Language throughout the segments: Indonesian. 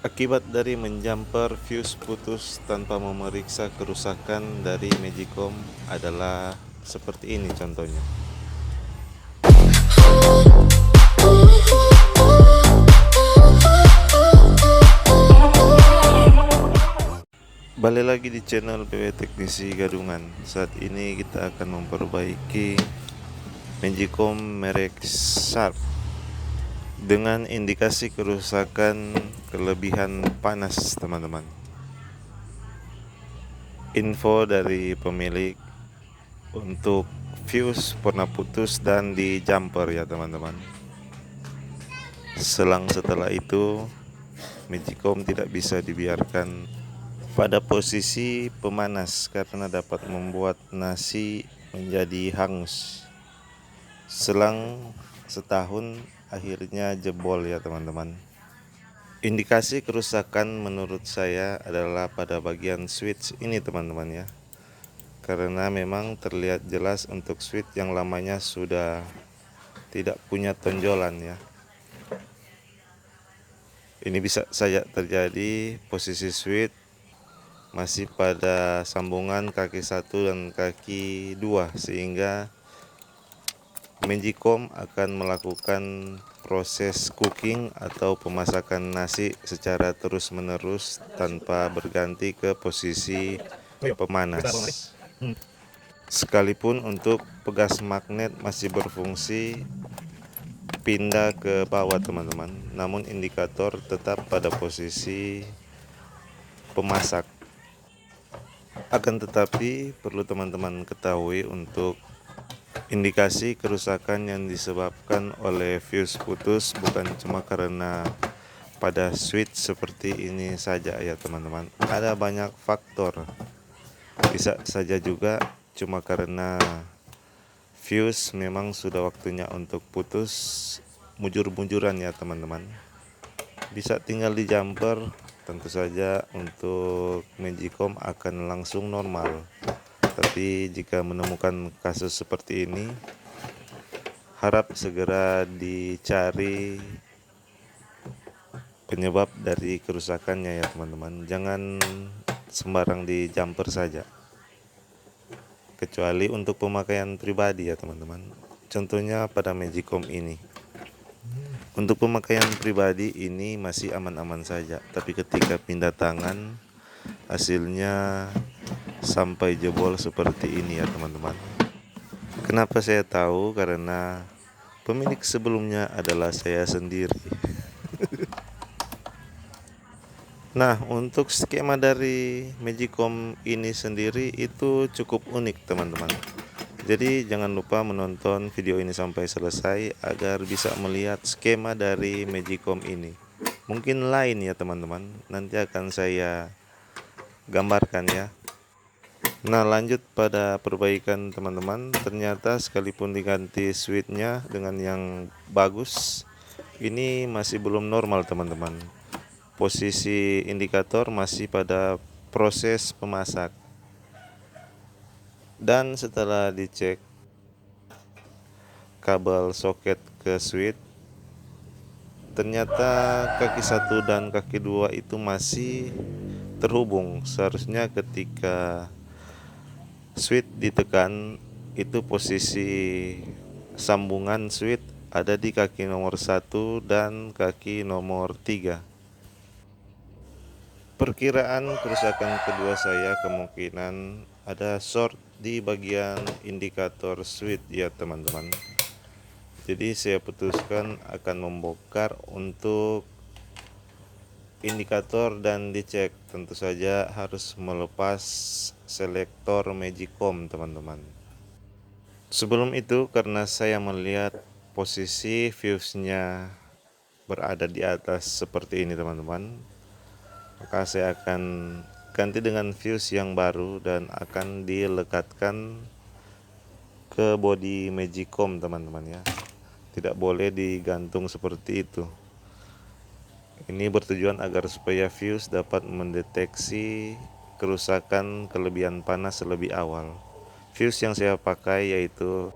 Akibat dari menjumper fuse putus tanpa memeriksa kerusakan dari Magicom adalah seperti ini contohnya. Balik lagi di channel PW Teknisi Gadungan. Saat ini kita akan memperbaiki Magicom merek Sharp dengan indikasi kerusakan kelebihan panas, teman-teman. Info dari pemilik untuk fuse pernah putus dan di jumper ya teman-teman. Setelah itu Magicom tidak bisa dibiarkan pada posisi pemanas karena dapat membuat nasi menjadi hangus. Selang setahun akhirnya jebol ya teman-teman. Indikasi kerusakan menurut saya adalah pada bagian switch ini teman-teman ya. Karena memang terlihat jelas untuk switch yang lamanya sudah tidak punya tonjolan ya. Ini bisa saja terjadi posisi switch masih pada sambungan kaki 1 dan kaki 2 sehingga Magicom akan melakukan proses cooking atau pemasakan nasi secara terus-menerus tanpa berganti ke posisi pemanas. Sekalipun untuk pegas magnet masih berfungsi pindah ke bawah teman-teman, namun indikator tetap pada posisi pemasak. Akan tetapi perlu teman-teman ketahui untuk indikasi kerusakan yang disebabkan oleh fuse putus bukan cuma karena pada switch seperti ini saja ya teman-teman. Ada banyak faktor. Bisa saja juga cuma karena fuse memang sudah waktunya untuk putus mujur-mujuran ya teman-teman. Bisa tinggal di jumper, tentu saja untuk Magicom akan langsung normal. Tapi jika menemukan kasus seperti ini, harap segera dicari penyebab dari kerusakannya ya teman-teman. Jangan sembarang di jumper saja, kecuali untuk pemakaian pribadi ya teman-teman. Contohnya pada Magicom ini. Untuk pemakaian pribadi ini masih aman-aman saja, tapi ketika pindah tangan hasilnya sampai jebol seperti ini ya teman-teman. Kenapa saya tahu? Karena pemilik sebelumnya adalah saya sendiri. Nah, untuk skema dari Magicom ini sendiri itu cukup unik teman-teman. Jadi jangan lupa menonton video ini sampai selesai agar bisa melihat skema dari Magicom ini. Mungkin lain ya teman-teman, nanti akan saya gambarkan ya. Nah, lanjut pada perbaikan teman-teman. Ternyata sekalipun diganti switchnya dengan yang bagus, ini masih belum normal teman-teman. Posisi indikator masih pada proses pemasak. Dan setelah dicek kabel soket ke switch, ternyata kaki 1 dan kaki 2 itu masih terhubung. Seharusnya ketika switch ditekan, itu posisi sambungan switch ada di kaki nomor 1 dan kaki nomor 3. Perkiraan kerusakan kedua saya kemungkinan ada short di bagian indikator switch ya teman-teman. Jadi saya putuskan akan membongkar untuk indikator dan dicek. Tentu saja harus melepas selektor Magicom teman-teman. Sebelum itu karena saya melihat posisi fuse-nya berada di atas seperti ini teman-teman, maka saya akan ganti dengan fuse yang baru dan akan dilekatkan ke bodi Magicom teman-teman ya. Tidak boleh digantung seperti itu. Ini bertujuan agar supaya fuse dapat mendeteksi kerusakan kelebihan panas lebih awal. Fuse yang saya pakai yaitu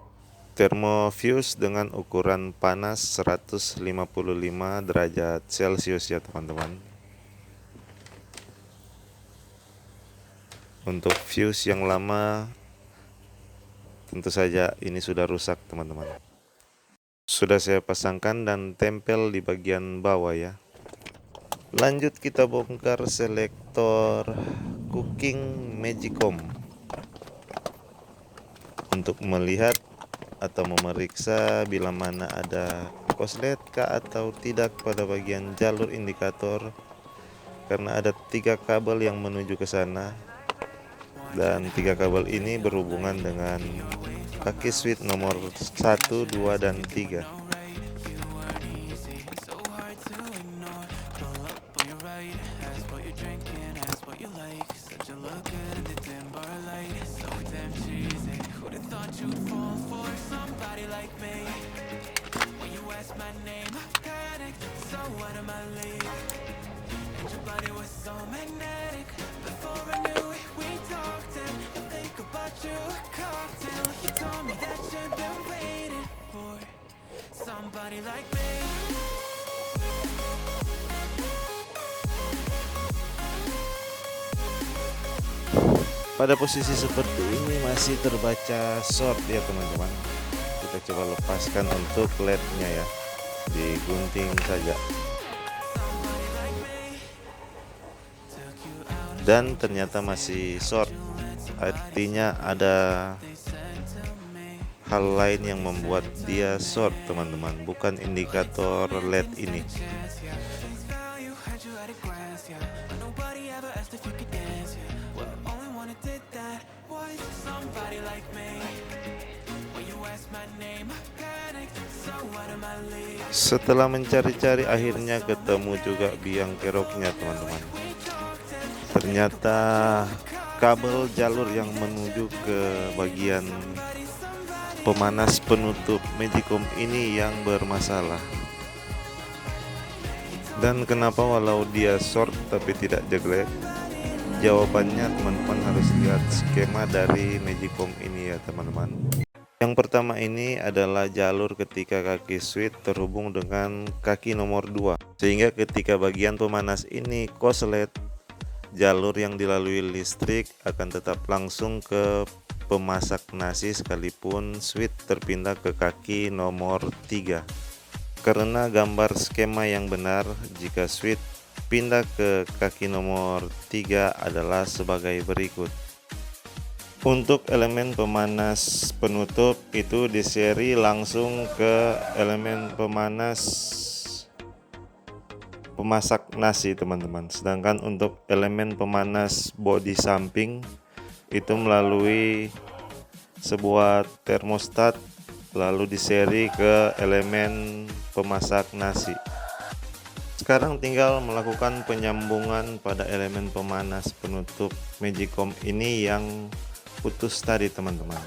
thermofuse dengan ukuran panas 155 derajat Celcius ya teman-teman. Untuk fuse yang lama tentu saja ini sudah rusak teman-teman. Sudah saya pasangkan dan tempel di bagian bawah ya. Lanjut kita bongkar selektor cooking Magicom untuk melihat atau memeriksa bila mana ada korslet kah atau tidak pada bagian jalur indikator, karena ada 3 kabel yang menuju ke sana dan 3 kabel ini berhubungan dengan kaki switch nomor 1, 2, dan 3. Pada posisi seperti ini masih terbaca short ya teman-teman. Kita coba lepaskan untuk LED-nya ya, digunting saja. Dan ternyata masih short, artinya ada hal lain yang membuat dia short teman-teman, bukan indikator LED ini. Setelah mencari-cari akhirnya ketemu juga biang keroknya teman-teman. Ternyata kabel jalur yang menuju ke bagian pemanas penutup Magicom ini yang bermasalah. Dan kenapa walau dia short tapi tidak jelek? Jawabannya teman-teman harus lihat skema dari Magicom ini ya teman-teman. Yang pertama ini adalah jalur ketika kaki switch terhubung dengan kaki nomor 2, sehingga ketika bagian pemanas ini korslet, jalur yang dilalui listrik akan tetap langsung ke pemasak nasi sekalipun switch terpindah ke kaki nomor 3. Karena gambar skema yang benar, jika switch pindah ke kaki nomor 3 adalah sebagai berikut. Untuk elemen pemanas penutup itu diseri langsung ke elemen pemanas pemasak nasi teman-teman. Sedangkan untuk elemen pemanas bodi samping itu melalui sebuah termostat lalu diseri ke elemen pemasak nasi. Sekarang tinggal melakukan penyambungan pada elemen pemanas penutup Magicom ini yang putus tadi teman-teman.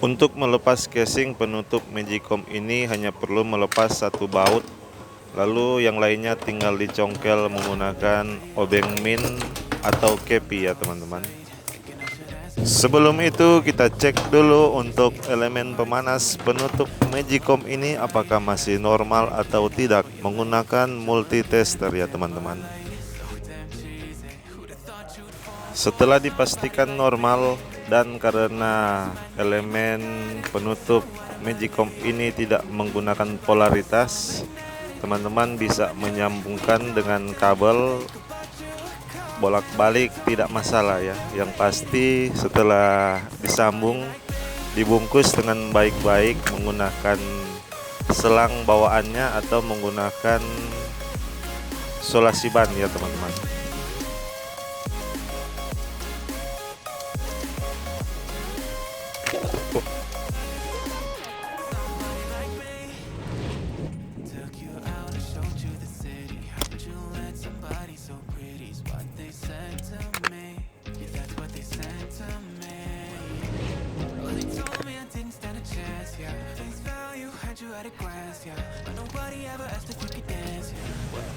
Untuk melepas casing penutup Magicom ini hanya perlu melepas satu baut, lalu yang lainnya tinggal dicongkel menggunakan obeng min atau kepi ya teman-teman. Sebelum itu kita cek dulu untuk elemen pemanas penutup Magicom ini apakah masih normal atau tidak menggunakan multitester ya teman-teman. Setelah dipastikan normal dan karena elemen penutup Magicom ini tidak menggunakan polaritas, teman-teman bisa menyambungkan dengan kabel bolak-balik tidak masalah ya. Yang pasti setelah disambung dibungkus dengan baik-baik menggunakan selang bawaannya atau menggunakan solasi ban ya teman-teman.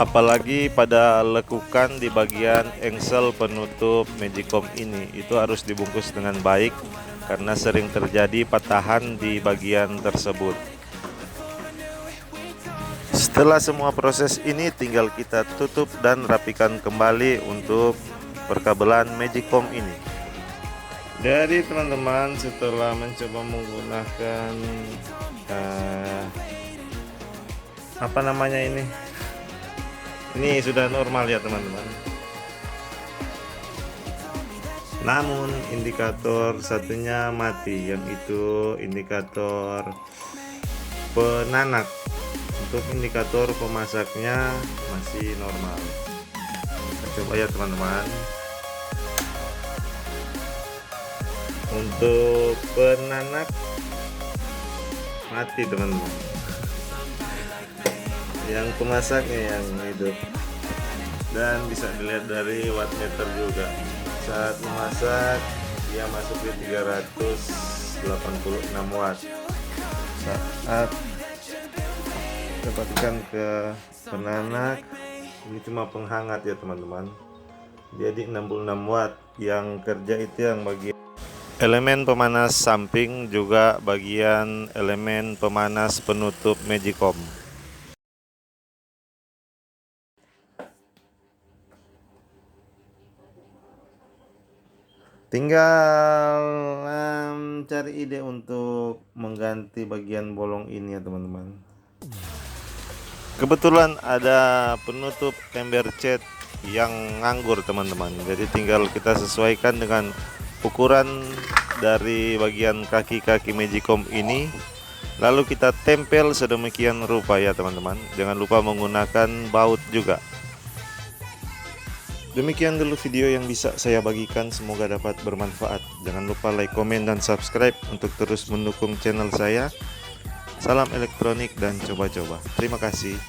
Apalagi pada lekukan di bagian engsel penutup Magicom ini, itu harus dibungkus dengan baik karena sering terjadi patahan di bagian tersebut. Setelah semua proses ini tinggal kita tutup dan rapikan kembali untuk perkabelan Magicom ini. Jadi teman-teman, setelah mencoba menggunakan apa namanya ini sudah normal ya teman-teman. Namun indikator satunya mati, yang itu indikator penanak. Untuk indikator pemasaknya masih normal. Kita coba ya teman-teman. Untuk penanak mati teman-teman. Yang pemasaknya yang hidup. Dan bisa dilihat dari wattmeter juga. Saat memasak dia masuk di 386 watt. Saat dapatkan ke penanak, ini cuma penghangat ya teman-teman. Jadi 66 watt. Yang kerja itu yang bagian elemen pemanas samping, juga bagian elemen pemanas penutup Magicom. Tinggal cari ide untuk mengganti bagian bolong ini ya teman-teman. Kebetulan ada penutup ember cat yang nganggur teman-teman, jadi tinggal kita sesuaikan dengan ukuran dari bagian kaki-kaki Magicom ini, lalu kita tempel sedemikian rupa ya teman-teman. Jangan lupa menggunakan baut juga. Demikian dulu video yang bisa saya bagikan, semoga dapat bermanfaat. Jangan lupa like, komen, dan subscribe untuk terus mendukung channel saya. Salam elektronik dan coba-coba. Terima kasih.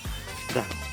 Dah.